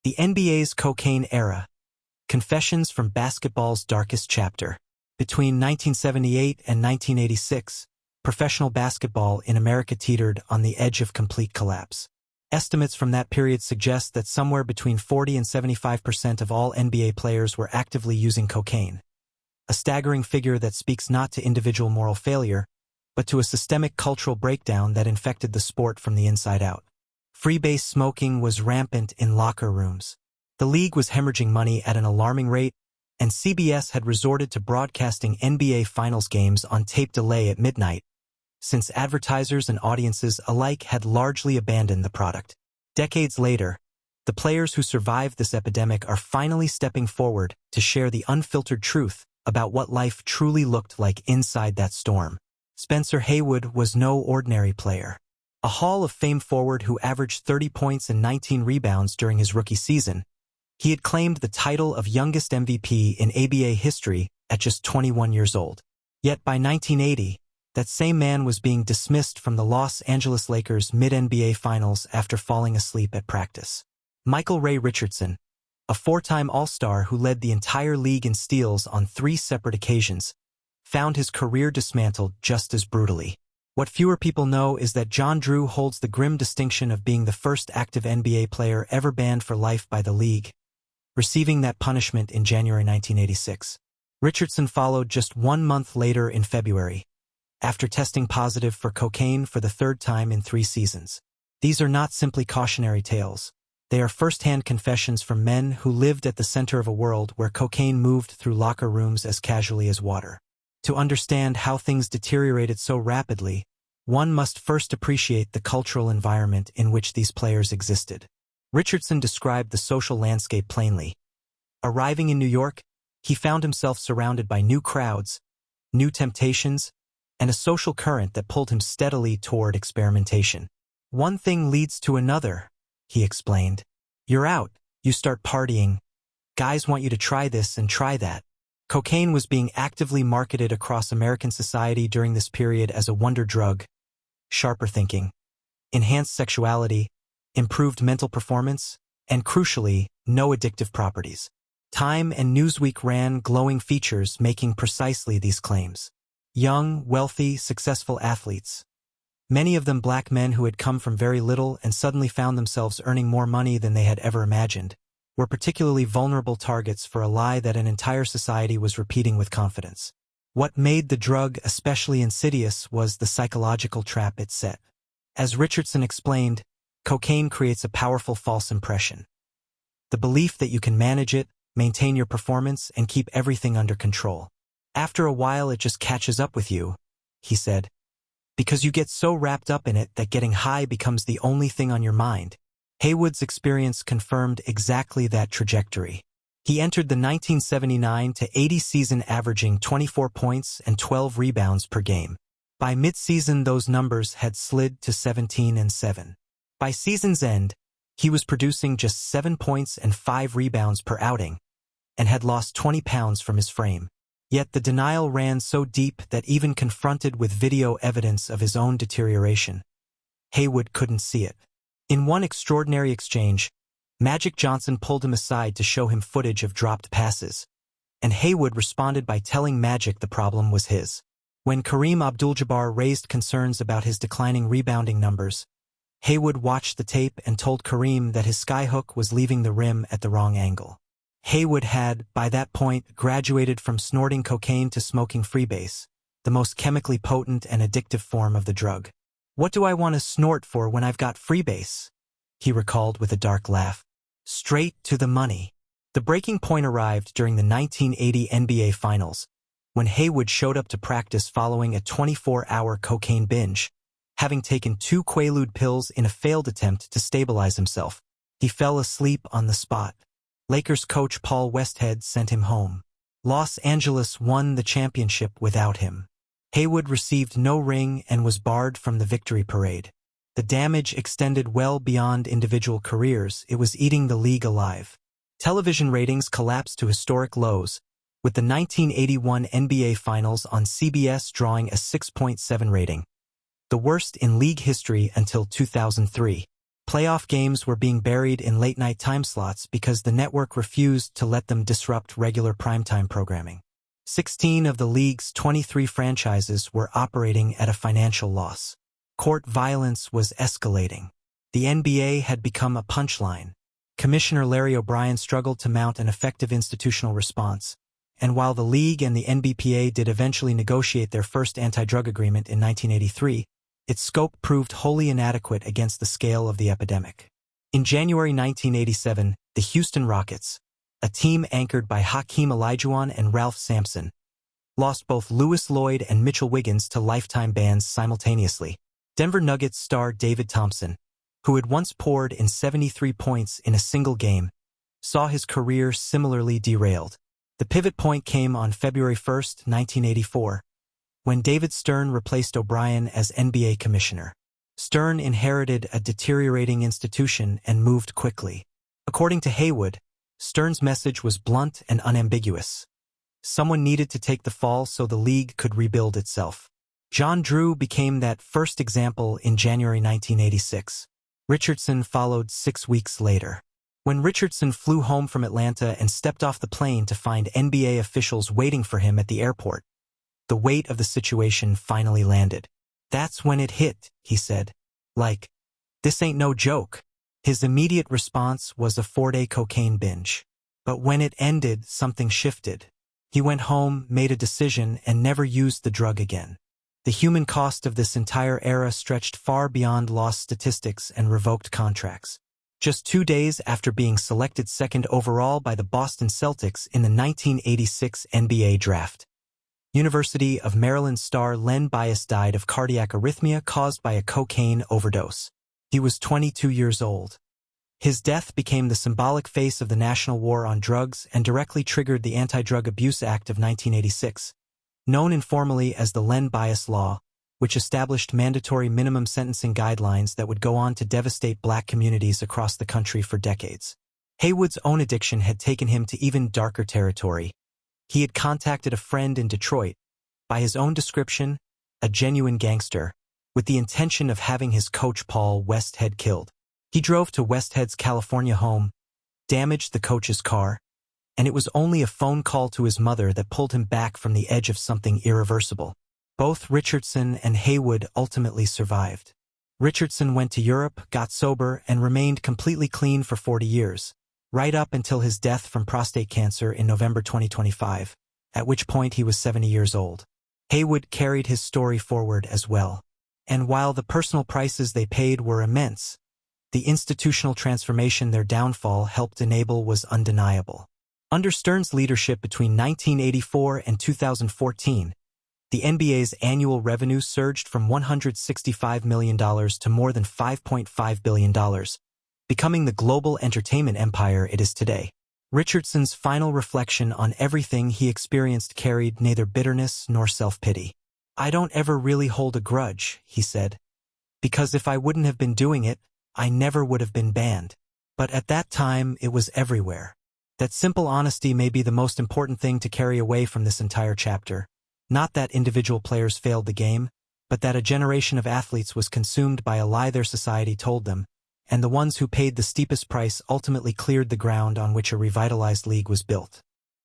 The NBA's cocaine era. Confessions from basketball's darkest chapter. Between 1978 and 1986, professional basketball in America teetered on the edge of complete collapse. Estimates from that period suggest that somewhere between 40 and 75% of all NBA players were actively using cocaine. A staggering figure that speaks not to individual moral failure, but to a systemic cultural breakdown that infected the sport from the inside out. Freebase smoking was rampant in locker rooms. The league was hemorrhaging money at an alarming rate, and CBS had resorted to broadcasting NBA Finals games on tape delay at midnight, since advertisers and audiences alike had largely abandoned the product. Decades later, the players who survived this epidemic are finally stepping forward to share the unfiltered truth about what life truly looked like inside that storm. Spencer Haywood was no ordinary player. A Hall of Fame forward who averaged 30 points and 19 rebounds during his rookie season, he had claimed the title of youngest MVP in ABA history at just 21 years old. Yet by 1980, that same man was being dismissed from the Los Angeles Lakers mid-NBA Finals after falling asleep at practice. Michael Ray Richardson, a four-time All-Star who led the entire league in steals on 3 separate occasions, found his career dismantled just as brutally. What fewer people know is that John Drew holds the grim distinction of being the first active NBA player ever banned for life by the league, receiving that punishment in January 1986. Richardson followed just 1 month later in February, after testing positive for cocaine for the 3rd time in 3 seasons. These are not simply cautionary tales. They are first-hand confessions from men who lived at the center of a world where cocaine moved through locker rooms as casually as water. To understand how things deteriorated so rapidly, one must first appreciate the cultural environment in which these players existed. Richardson described the social landscape plainly. Arriving in New York, he found himself surrounded by new crowds, new temptations, and a social current that pulled him steadily toward experimentation. One thing leads to another, he explained. You're out, you start partying. Guys want you to try this and try that. Cocaine was being actively marketed across American society during this period as a wonder drug, sharper thinking, enhanced sexuality, improved mental performance, and crucially, no addictive properties. Time and Newsweek ran glowing features making precisely these claims. Young, wealthy, successful athletes, many of them black men who had come from very little and suddenly found themselves earning more money than they had ever imagined, were particularly vulnerable targets for a lie that an entire society was repeating with confidence. What made the drug especially insidious was the psychological trap it set. As Richardson explained, cocaine creates a powerful false impression. The belief that you can manage it, maintain your performance, and keep everything under control. After a while it just catches up with you, he said, because you get so wrapped up in it that getting high becomes the only thing on your mind. Haywood's experience confirmed exactly that trajectory. He entered the 1979-80 season averaging 24 points and 12 rebounds per game. By mid-season those numbers had slid to 17 and 7. By season's end, he was producing just 7 points and 5 rebounds per outing, and had lost 20 pounds from his frame. Yet the denial ran so deep that even confronted with video evidence of his own deterioration, Haywood couldn't see it. In one extraordinary exchange, Magic Johnson pulled him aside to show him footage of dropped passes, and Haywood responded by telling Magic the problem was his. When Kareem Abdul-Jabbar raised concerns about his declining rebounding numbers, Haywood watched the tape and told Kareem that his skyhook was leaving the rim at the wrong angle. Haywood had, by that point, graduated from snorting cocaine to smoking freebase, the most chemically potent and addictive form of the drug. What do I want to snort for when I've got freebase? He recalled with a dark laugh. Straight to the money. The breaking point arrived during the 1980 NBA Finals, when Haywood showed up to practice following a 24-hour cocaine binge, having taken 2 Quaalude pills in a failed attempt to stabilize himself. He fell asleep on the spot. Lakers coach Paul Westhead sent him home. Los Angeles won the championship without him. Haywood received no ring and was barred from the victory parade. The damage extended well beyond individual careers. It was eating the league alive. Television ratings collapsed to historic lows, with the 1981 NBA Finals on CBS drawing a 6.7 rating, the worst in league history until 2003. Playoff games were being buried in late-night time slots because the network refused to let them disrupt regular primetime programming. 16 of the league's 23 franchises were operating at a financial loss. Court violence was escalating. The NBA had become a punchline. Commissioner Larry O'Brien struggled to mount an effective institutional response, and while the league and the NBPA did eventually negotiate their first anti-drug agreement in 1983, its scope proved wholly inadequate against the scale of the epidemic. In January 1987, the Houston Rockets, a team anchored by Hakeem Olajuwon and Ralph Sampson, lost both Lewis Lloyd and Mitchell Wiggins to lifetime bans simultaneously. Denver Nuggets star David Thompson, who had once poured in 73 points in a single game, saw his career similarly derailed. The pivot point came on February 1, 1984, when David Stern replaced O'Brien as NBA commissioner. Stern inherited a deteriorating institution and moved quickly. According to Haywood, Stern's message was blunt and unambiguous. Someone needed to take the fall so the league could rebuild itself. John Drew became that first example in January 1986. Richardson followed 6 weeks later. When Richardson flew home from Atlanta and stepped off the plane to find NBA officials waiting for him at the airport, the weight of the situation finally landed. "That's when it hit," he said. "Like, this ain't no joke." His immediate response was a 4-day cocaine binge. But when it ended, something shifted. He went home, made a decision, and never used the drug again. The human cost of this entire era stretched far beyond lost statistics and revoked contracts. Just 2 days after being selected second overall by the Boston Celtics in the 1986 NBA draft, University of Maryland star Len Bias died of cardiac arrhythmia caused by a cocaine overdose. He was 22 years old. His death became the symbolic face of the national war on drugs and directly triggered the Anti-Drug Abuse Act of 1986, known informally as the Len Bias Law, which established mandatory minimum sentencing guidelines that would go on to devastate black communities across the country for decades. Haywood's own addiction had taken him to even darker territory. He had contacted a friend in Detroit, by his own description, a genuine gangster, with the intention of having his coach Paul Westhead killed. He drove to Westhead's California home, damaged the coach's car, and it was only a phone call to his mother that pulled him back from the edge of something irreversible. Both Richardson and Haywood ultimately survived. Richardson went to Europe, got sober, and remained completely clean for 40 years, right up until his death from prostate cancer in November 2025, at which point he was 70 years old. Haywood carried his story forward as well. And while the personal prices they paid were immense, the institutional transformation their downfall helped enable was undeniable. Under Stern's leadership between 1984 and 2014, the NBA's annual revenue surged from $165 million to more than $5.5 billion, becoming the global entertainment empire it is today. Richardson's final reflection on everything he experienced carried neither bitterness nor self-pity. "I don't ever really hold a grudge," he said, "because if I wouldn't have been doing it, I never would have been banned. But at that time, it was everywhere." That simple honesty may be the most important thing to carry away from this entire chapter. Not that individual players failed the game, but that a generation of athletes was consumed by a lie their society told them, and the ones who paid the steepest price ultimately cleared the ground on which a revitalized league was built.